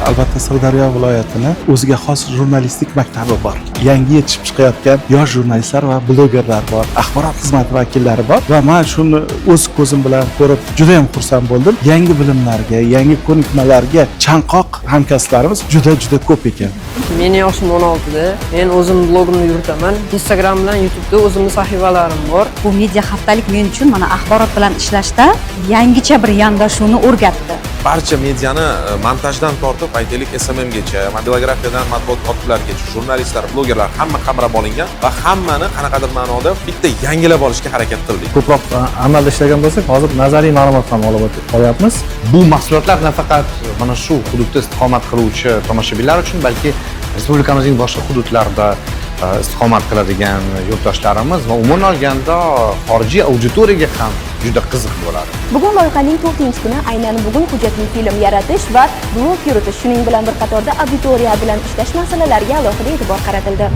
Albatta Sirdaryo viloyatini o'ziga xos jurnalistik maktabi bor. Yangi yetishib chiqayotgan yosh jurnalistlar va blogerlar bor, axborot xizmati vakillari bor va men shuni o'z ko'zim bilan ko'rib juda ham xursand bo'ldim. Yangi bilimlarga, yangi ko'nikmalarga chanqoq hamkasblarimiz juda ko'p ekan. Meni yoshim 16 da. Men o'zim blogimni yuritaman. Instagram bilan YouTube'da o'zimning sahifalarim bor. Bu media haftalik men uchun mana axborot bilan ishlashda yangicha bir yondashuvni o'rgatdi. Barcha mediani montajdan tortib, aytaylik SMMgacha, mobilografiyadan matbuot kotiblargacha, jurnalistlar, blogerlar hamma qamrab olingan va hammani qanaqadir ma'noda bitta yangilab olishga harakat qildik. Ko'proq amalda ishlagan bo'lsak, hozir nazariy ma'lumot ham olib olyapmiz. Bu mahsulotlar nafaqat mana shu hududda istiqomat qiluvchi tomoshabinlar uchun, balki respublikamizning boshqa hududlarida istiqomat qiladigan yurtdoshlarimiz va umuman olganda xorijiy auditoriyaga ham juda qiziq bo'ladi. Bugun loyihaning 4-kuni aynan bugun hujjatli film yaratish va blog yuritish, shuning bilan bir qatorda auditoriya bilan ishlash masalalariga alohida e'tibor qaratildi.